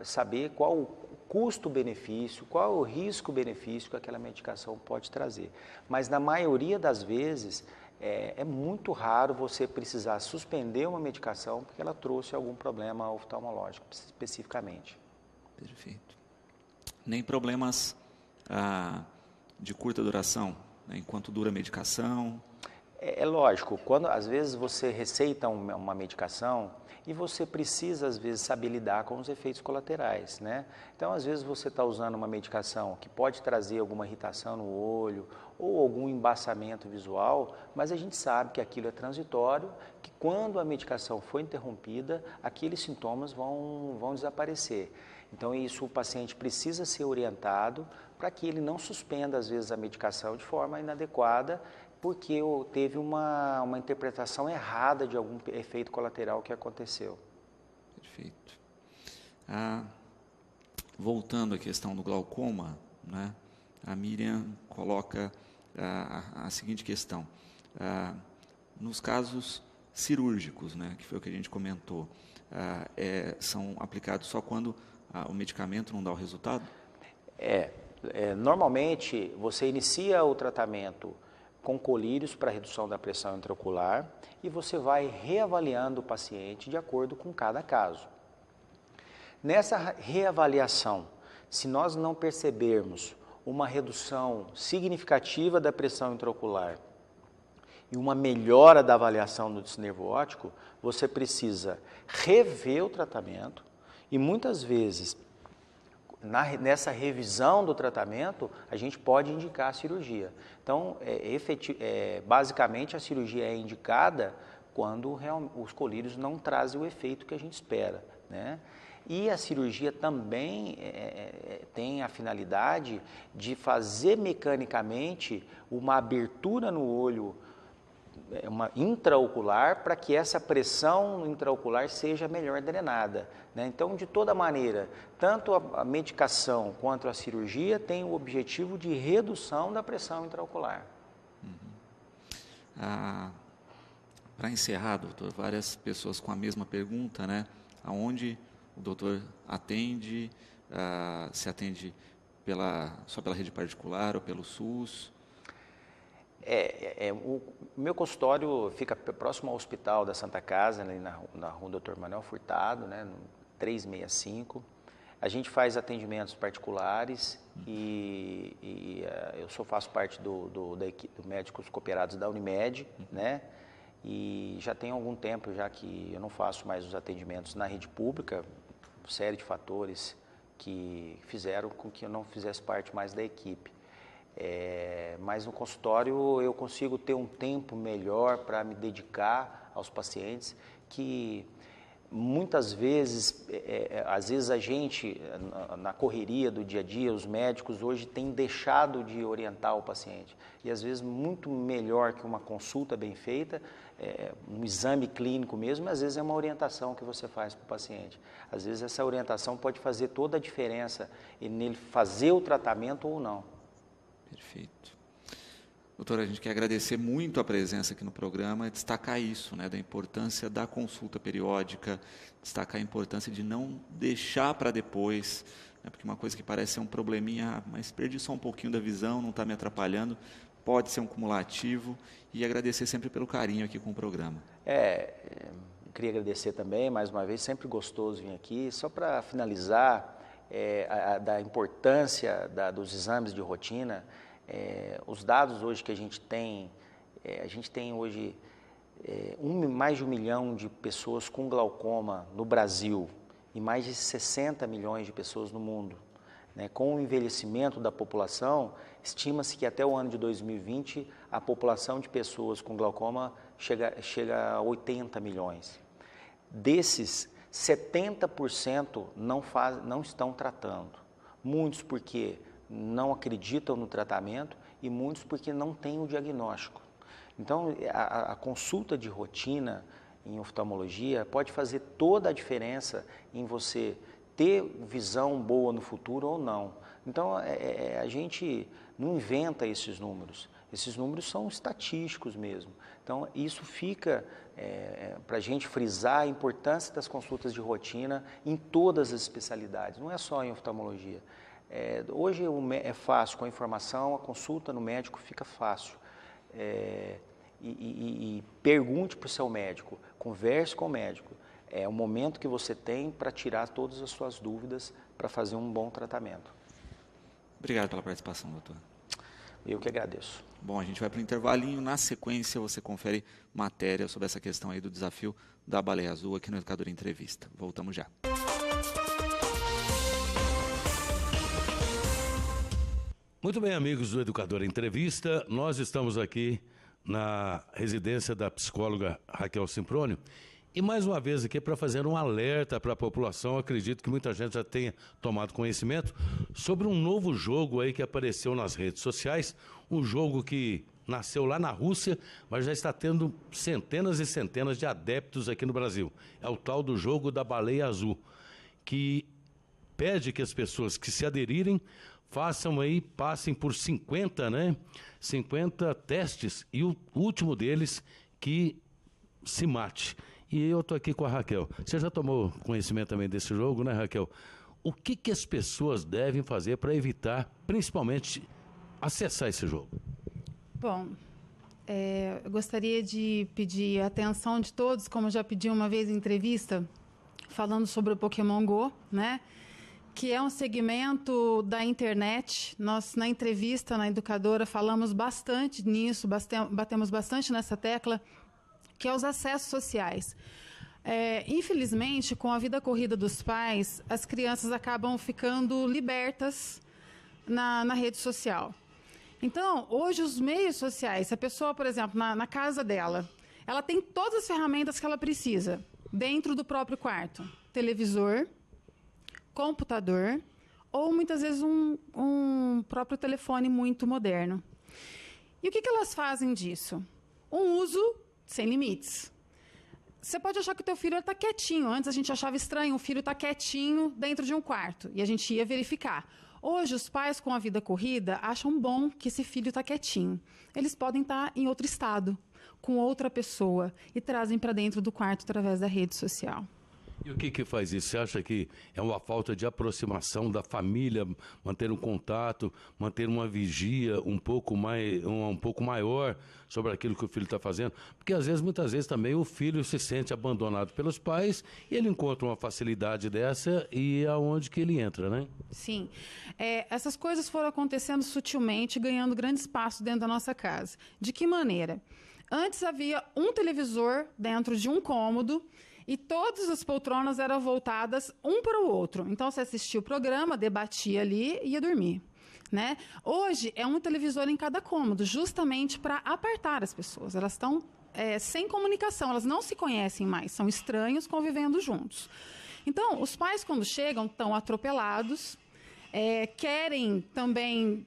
S2: saber qual o custo-benefício, qual o risco-benefício que aquela medicação pode trazer. Mas na maioria das vezes, é muito raro você precisar suspender uma medicação porque ela trouxe algum problema oftalmológico, especificamente.
S1: Perfeito. Nem problemas de curta duração, né, enquanto dura a medicação?
S2: É lógico, quando às vezes você receita uma medicação e você precisa às vezes saber lidar com os efeitos colaterais, né? Então às vezes você está usando uma medicação que pode trazer alguma irritação no olho ou algum embaçamento visual, mas a gente sabe que aquilo é transitório, que quando a medicação for interrompida, aqueles sintomas vão desaparecer. Então isso o paciente precisa ser orientado para que ele não suspenda às vezes a medicação de forma inadequada, porque teve uma interpretação errada de algum efeito colateral que aconteceu.
S1: Perfeito. Voltando à questão do glaucoma, né, a Miriam coloca a seguinte questão. Nos casos cirúrgicos, né, que foi o que a gente comentou, são aplicados só quando o medicamento não dá o resultado?
S2: Normalmente, você inicia o tratamento com colírios para redução da pressão intraocular e você vai reavaliando o paciente de acordo com cada caso. Nessa reavaliação, se nós não percebermos uma redução significativa da pressão intraocular e uma melhora da avaliação do disco nervo óptico, você precisa rever o tratamento e muitas vezes nessa revisão do tratamento, a gente pode indicar a cirurgia. Então, basicamente, a cirurgia é indicada quando os colírios não trazem o efeito que a gente espera, né? E a cirurgia também tem a finalidade de fazer mecanicamente uma abertura no olho, uma intraocular, para que essa pressão intraocular seja melhor drenada, né? Então, de toda maneira, tanto a medicação quanto a cirurgia têm o objetivo de redução da pressão intraocular.
S1: Para encerrar, doutor, várias pessoas com a mesma pergunta, né? Aonde o doutor atende? Se atende só pela rede particular ou pelo SUS?
S2: O meu consultório fica próximo ao Hospital da Santa Casa, ali na rua Dr. Manuel Furtado, né, no 365. A gente faz atendimentos particulares e eu faço parte da equipe de médicos cooperados da Unimed, né? E já tem algum tempo já que eu não faço mais os atendimentos na rede pública, série de fatores que fizeram com que eu não fizesse parte mais da equipe. Mas no consultório eu consigo ter um tempo melhor para me dedicar aos pacientes, que muitas vezes, às vezes a gente, na correria do dia a dia, os médicos hoje têm deixado de orientar o paciente. E às vezes muito melhor que uma consulta bem feita, um exame clínico mesmo, às vezes é uma orientação que você faz para o paciente. Às vezes essa orientação pode fazer toda a diferença nele fazer o tratamento ou não.
S1: Perfeito. Doutora, a gente quer agradecer muito a presença aqui no programa e destacar isso, né, da importância da consulta periódica, destacar a importância de não deixar para depois, né, porque uma coisa que parece ser um probleminha, mas perdi só um pouquinho da visão, não está me atrapalhando, pode ser um cumulativo, e agradecer sempre pelo carinho aqui com o programa.
S2: Queria agradecer também, mais uma vez, sempre gostoso vir aqui. Só para finalizar, da importância dos exames de rotina, os dados hoje que a gente tem hoje mais de 1 milhão de pessoas com glaucoma no Brasil e mais de 60 milhões de pessoas no mundo, né? Com o envelhecimento da população, estima-se que até o ano de 2020 a população de pessoas com glaucoma chega a 80 milhões. Desses, 70% não estão tratando. Muitos porque não acreditam no tratamento e muitos porque não têm o diagnóstico. Então, a consulta de rotina em oftalmologia pode fazer toda a diferença em você ter visão boa no futuro ou não. Então, a gente não inventa esses números são estatísticos mesmo. Então, isso fica para a gente frisar a importância das consultas de rotina em todas as especialidades, não é só em oftalmologia. Hoje é fácil, com a informação, a consulta no médico fica fácil. E pergunte para o seu médico, converse com o médico. É o momento que você tem para tirar todas as suas dúvidas para fazer um bom tratamento.
S1: Obrigado pela participação, doutor.
S2: Eu que agradeço.
S1: Bom, a gente vai para o intervalinho. Na sequência, você confere matéria sobre essa questão aí do desafio da baleia azul aqui no Educador Entrevista. Voltamos já.
S3: Muito bem, amigos do Educador Entrevista, nós estamos aqui na residência da psicóloga Raquel Simprônio e mais uma vez aqui para fazer um alerta para a população. Acredito que muita gente já tenha tomado conhecimento sobre um novo jogo aí que apareceu nas redes sociais, um jogo que nasceu lá na Rússia, mas já está tendo centenas e centenas de adeptos aqui no Brasil. É o tal do jogo da baleia azul, que pede que as pessoas que se aderirem façam aí, passem por 50 testes e o último deles que se mate. E eu estou aqui com a Raquel. Você já tomou conhecimento também desse jogo, né, Raquel? O que as pessoas devem fazer para evitar, principalmente, acessar esse jogo?
S4: Bom, eu gostaria de pedir a atenção de todos, como já pedi uma vez em entrevista, falando sobre o Pokémon Go, né? Que é um segmento da internet. Nós, na entrevista, na Educadora, falamos bastante nisso, batemos bastante nessa tecla, que é os acessos sociais. Infelizmente, com a vida corrida dos pais, as crianças acabam ficando libertas na rede social. Então, hoje, os meios sociais, se a pessoa, por exemplo, na casa dela, ela tem todas as ferramentas que ela precisa, dentro do próprio quarto. Televisor, computador ou, muitas vezes, um próprio telefone muito moderno. E o que elas fazem disso? Um uso sem limites. Você pode achar que o teu filho está quietinho. Antes a gente achava estranho o filho estar quietinho dentro de um quarto. E a gente ia verificar. Hoje, os pais com a vida corrida acham bom que esse filho está quietinho. Eles podem estar em outro estado, com outra pessoa, e trazem para dentro do quarto através da rede social.
S3: E o que faz isso? Você acha que é uma falta de aproximação da família, manter um contato, manter uma vigia um pouco maior sobre aquilo que o filho está fazendo? Porque muitas vezes também o filho se sente abandonado pelos pais e ele encontra uma facilidade dessa e é aonde que ele entra, né?
S4: Sim. Essas coisas foram acontecendo sutilmente, ganhando grande espaço dentro da nossa casa. De que maneira? Antes havia um televisor dentro de um cômodo e todas as poltronas eram voltadas um para o outro. Então, você assistia o programa, debatia ali e ia dormir, né? Hoje, é um televisor em cada cômodo, justamente para apartar as pessoas. Elas estão sem comunicação, elas não se conhecem mais, são estranhos convivendo juntos. Então, os pais, quando chegam, estão atropelados, querem também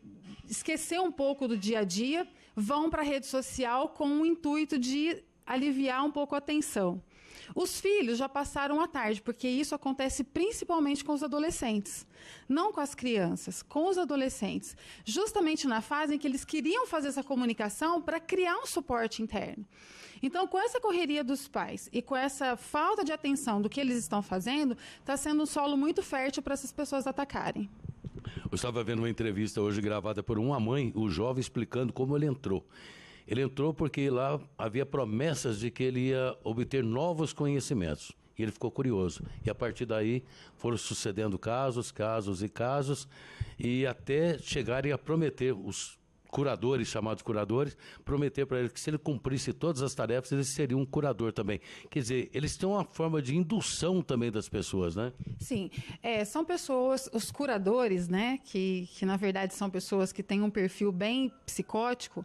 S4: esquecer um pouco do dia a dia, vão para a rede social com o intuito de aliviar um pouco a tensão. Os filhos já passaram a tarde, porque isso acontece principalmente com os adolescentes. Não com as crianças, com os adolescentes. Justamente na fase em que eles queriam fazer essa comunicação para criar um suporte interno. Então, com essa correria dos pais e com essa falta de atenção do que eles estão fazendo, está sendo um solo muito fértil para essas pessoas atacarem.
S3: Eu estava vendo uma entrevista hoje gravada por uma mãe, o jovem explicando como ele entrou. Ele entrou porque lá havia promessas de que ele ia obter novos conhecimentos. E ele ficou curioso. E a partir daí foram sucedendo casos, e até chegarem a prometer, os curadores, chamados curadores, prometer para ele que se ele cumprisse todas as tarefas, ele seria um curador também. Quer dizer, eles têm uma forma de indução também das pessoas, né?
S4: Sim, são pessoas, os curadores, né, que na verdade são pessoas que têm um perfil bem psicótico.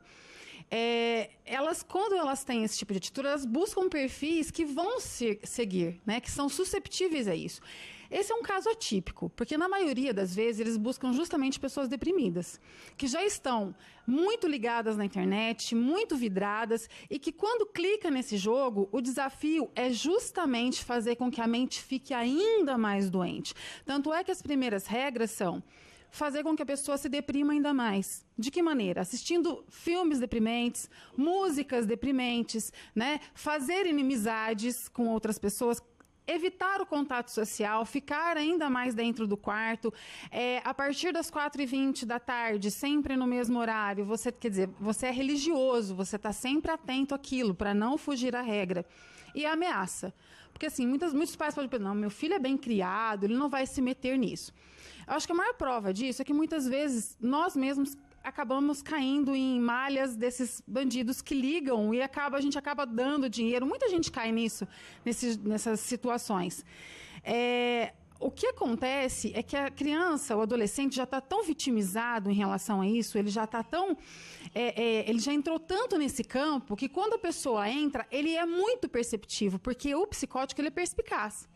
S4: quando elas têm esse tipo de atitude, elas buscam perfis que vão seguir, né, que são susceptíveis a isso. Esse é um caso atípico, porque na maioria das vezes eles buscam justamente pessoas deprimidas, que já estão muito ligadas na internet, muito vidradas, e que quando clica nesse jogo, o desafio é justamente fazer com que a mente fique ainda mais doente. Tanto é que as primeiras regras são fazer com que a pessoa se deprima ainda mais. De que maneira? Assistindo filmes deprimentes, músicas deprimentes, né? Fazer inimizades com outras pessoas, evitar o contato social, ficar ainda mais dentro do quarto, a partir das 4h20 da tarde, sempre no mesmo horário, você é religioso, você está sempre atento àquilo, para não fugir à regra. E a ameaça. Porque, assim, muitos pais podem pensar, não, meu filho é bem criado, ele não vai se meter nisso. Eu acho que a maior prova disso é que, muitas vezes, nós mesmos acabamos caindo em malhas desses bandidos que ligam e a gente acaba dando dinheiro. Muita gente cai nessas situações. O que acontece é que a criança, o adolescente, já está tão vitimizado em relação a isso, ele já está tão... ele já entrou tanto nesse campo que, quando a pessoa entra, ele é muito perceptivo, porque o psicótico ele é perspicaz.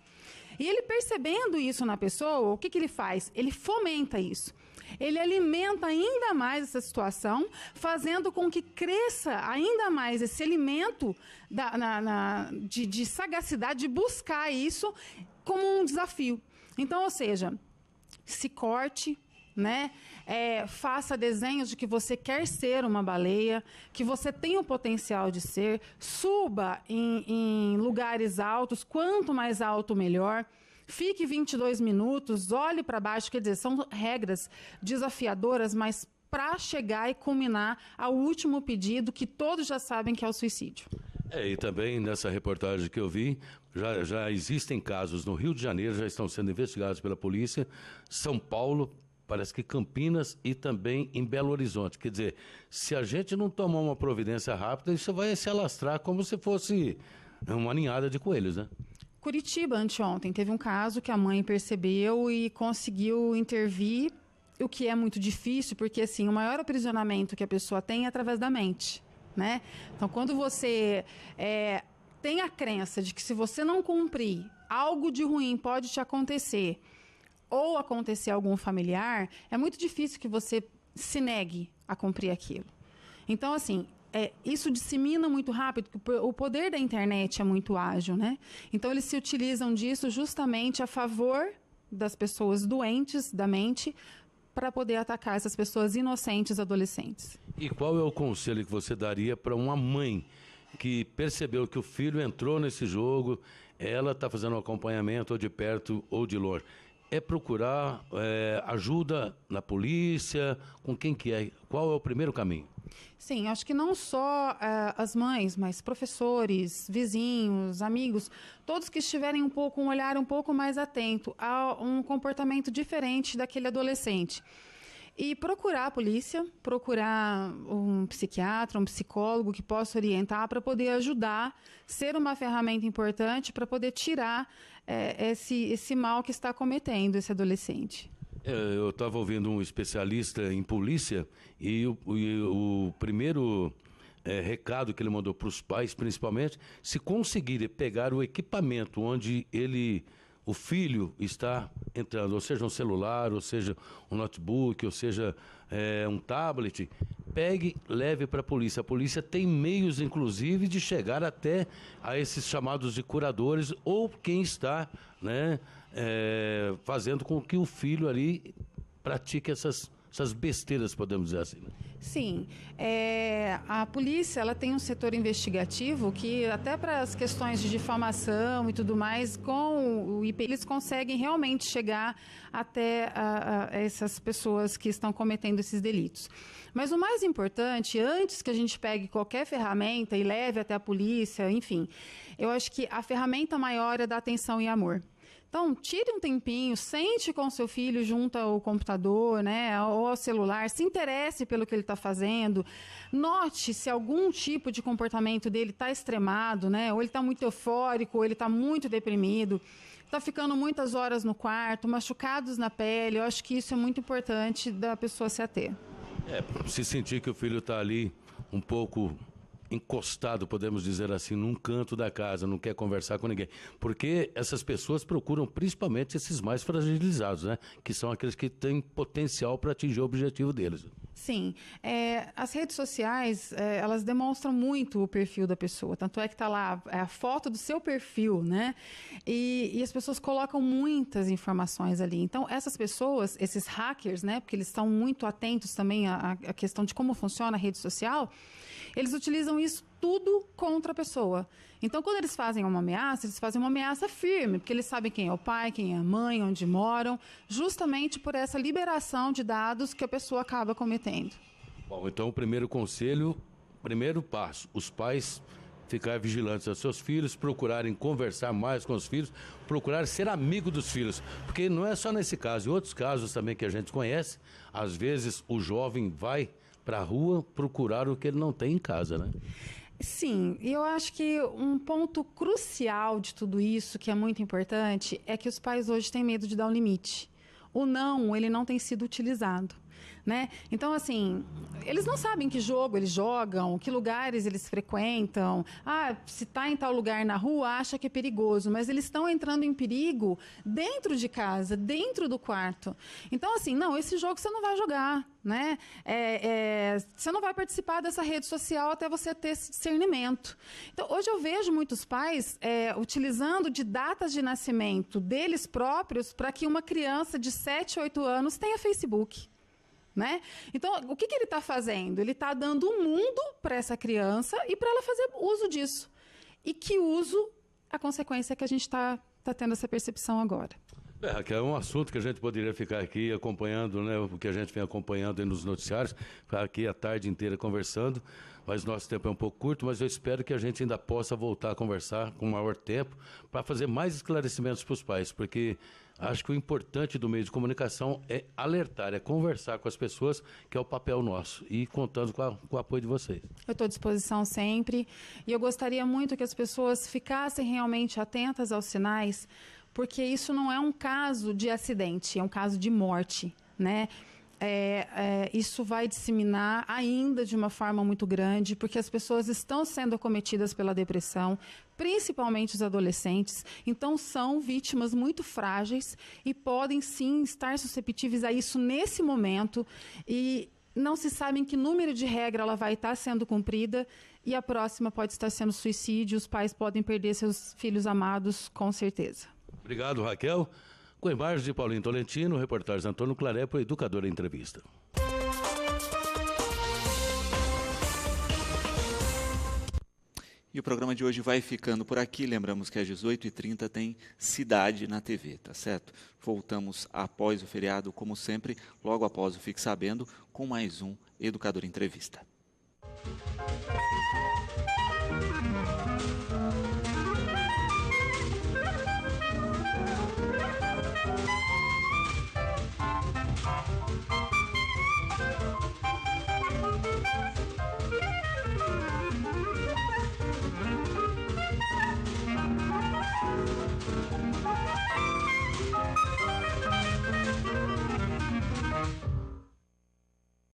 S4: E ele, percebendo isso na pessoa, o que ele faz? Ele fomenta isso. Ele alimenta ainda mais essa situação, fazendo com que cresça ainda mais esse alimento de sagacidade, de buscar isso como um desafio. Então, ou seja, se corte, né? Faça desenhos de que você quer ser uma baleia, que você tem o potencial de ser, suba em lugares altos, quanto mais alto, melhor. Fique 22 minutos, olhe para baixo, quer dizer, são regras desafiadoras, mas para chegar e culminar ao último pedido, que todos já sabem que é o suicídio.
S3: E também nessa reportagem que eu vi, já existem casos no Rio de Janeiro, já estão sendo investigados pela polícia, São Paulo, parece que Campinas e também em Belo Horizonte. Quer dizer, se a gente não tomar uma providência rápida, isso vai se alastrar como se fosse uma ninhada de coelhos, né?
S4: Curitiba, anteontem, teve um caso que a mãe percebeu e conseguiu intervir, o que é muito difícil, porque, assim, o maior aprisionamento que a pessoa tem é através da mente, né? Então, quando você tem a crença de que, se você não cumprir, algo de ruim pode te acontecer, ou acontecer a algum familiar, é muito difícil que você se negue a cumprir aquilo. Então, assim, isso dissemina muito rápido, porque o poder da internet é muito ágil, né? Então, eles se utilizam disso justamente a favor das pessoas doentes da mente, para poder atacar essas pessoas inocentes, adolescentes.
S3: E qual é o conselho que você daria para uma mãe que percebeu que o filho entrou nesse jogo, ela está fazendo um acompanhamento ou de perto ou de longe? É procurar ajuda na polícia? Com quem que é? Qual é o primeiro caminho?
S4: Sim, acho que não só as mães, mas professores, vizinhos, amigos, todos que estiverem um olhar um pouco mais atento a um comportamento diferente daquele adolescente. E procurar a polícia, procurar um psiquiatra, um psicólogo que possa orientar para poder ajudar, ser uma ferramenta importante para poder tirar esse mal que está cometendo esse adolescente.
S3: Eu estava ouvindo um especialista em polícia e o primeiro recado que ele mandou para os pais, principalmente, se conseguirem pegar o equipamento onde o filho está entrando, ou seja, um celular, ou seja, um notebook, ou seja, um tablet, pegue, leve para a polícia. A polícia tem meios, inclusive, de chegar até a esses chamados de curadores ou quem está, né, fazendo com que o filho ali pratique essas besteiras, podemos dizer assim, né?
S4: Sim, a polícia ela tem um setor investigativo que, até para as questões de difamação e tudo mais, com o IP, eles conseguem realmente chegar até essas pessoas que estão cometendo esses delitos. Mas o mais importante, antes que a gente pegue qualquer ferramenta e leve até a polícia, enfim, eu acho que a ferramenta maior é da atenção e amor. Então, tire um tempinho, sente com seu filho junto ao computador, né, ou ao celular, se interesse pelo que ele está fazendo, note se algum tipo de comportamento dele está extremado, né, ou ele está muito eufórico, ou ele está muito deprimido, está ficando muitas horas no quarto, machucados na pele. Eu acho que isso é muito importante da pessoa se ater.
S3: Se sentir que o filho está ali um pouco encostado, podemos dizer assim, num canto da casa, não quer conversar com ninguém. Porque essas pessoas procuram principalmente esses mais fragilizados, né? Que são aqueles que têm potencial para atingir o objetivo deles.
S4: Sim, as redes sociais, elas demonstram muito o perfil da pessoa, tanto é que está lá a foto do seu perfil, né? E as pessoas colocam muitas informações ali. Então, essas pessoas, esses hackers, né? Porque eles estão muito atentos também à questão de como funciona a rede social, eles utilizam isso tudo contra a pessoa. Então, quando eles fazem uma ameaça firme, porque eles sabem quem é o pai, quem é a mãe, onde moram, justamente por essa liberação de dados que a pessoa acaba cometendo.
S3: Bom, então o primeiro conselho, primeiro passo, os pais ficar vigilantes aos seus filhos, procurarem conversar mais com os filhos, procurar ser amigo dos filhos, porque não é só nesse caso, em outros casos também que a gente conhece, às vezes o jovem vai para a rua procurar o que ele não tem em casa, né?
S4: Sim, e eu acho que um ponto crucial de tudo isso, que é muito importante, é que os pais hoje têm medo de dar um limite. O não, ele não tem sido utilizado, né? Então, assim, eles não sabem que jogo eles jogam, que lugares eles frequentam. Se está em tal lugar na rua, acha que é perigoso, mas eles estão entrando em perigo dentro de casa, dentro do quarto. Então, assim, não, esse jogo você não vai jogar, né? Você não vai participar dessa rede social até você ter esse discernimento. Então, hoje eu vejo muitos pais utilizando de datas de nascimento deles próprios para que uma criança de 7, 8 anos tenha Facebook. Né? Então, o que ele está fazendo? Ele está dando um mundo para essa criança e para ela fazer uso disso. E que uso, a consequência é que a gente está tendo essa percepção agora.
S3: Raquel, é um assunto que a gente poderia ficar aqui acompanhando, né, o que a gente vem acompanhando aí nos noticiários, ficar aqui a tarde inteira conversando, mas nosso tempo é um pouco curto, mas eu espero que a gente ainda possa voltar a conversar com maior tempo para fazer mais esclarecimentos para os pais, porque acho que o importante do meio de comunicação é alertar, é conversar com as pessoas, que é o papel nosso, e contando com o apoio de vocês.
S4: Eu estou à disposição sempre, e eu gostaria muito que as pessoas ficassem realmente atentas aos sinais, porque isso não é um caso de acidente, é um caso de morte, né? Isso vai disseminar ainda de uma forma muito grande, porque as pessoas estão sendo acometidas pela depressão, principalmente os adolescentes, então são vítimas muito frágeis e podem sim estar suscetíveis a isso nesse momento, e não se sabe em que número de regra ela vai estar sendo cumprida, e a próxima pode estar sendo suicídio, os pais podem perder seus filhos amados, com certeza.
S3: Obrigado, Raquel. Com imagens de Paulinho Tolentino, reportagem Antônio Claré, para o Educador Entrevista.
S1: E o programa de hoje vai ficando por aqui. Lembramos que às 18h30 tem Cidade na TV, tá certo? Voltamos após o feriado, como sempre, logo após o Fique Sabendo, com mais um Educador Entrevista.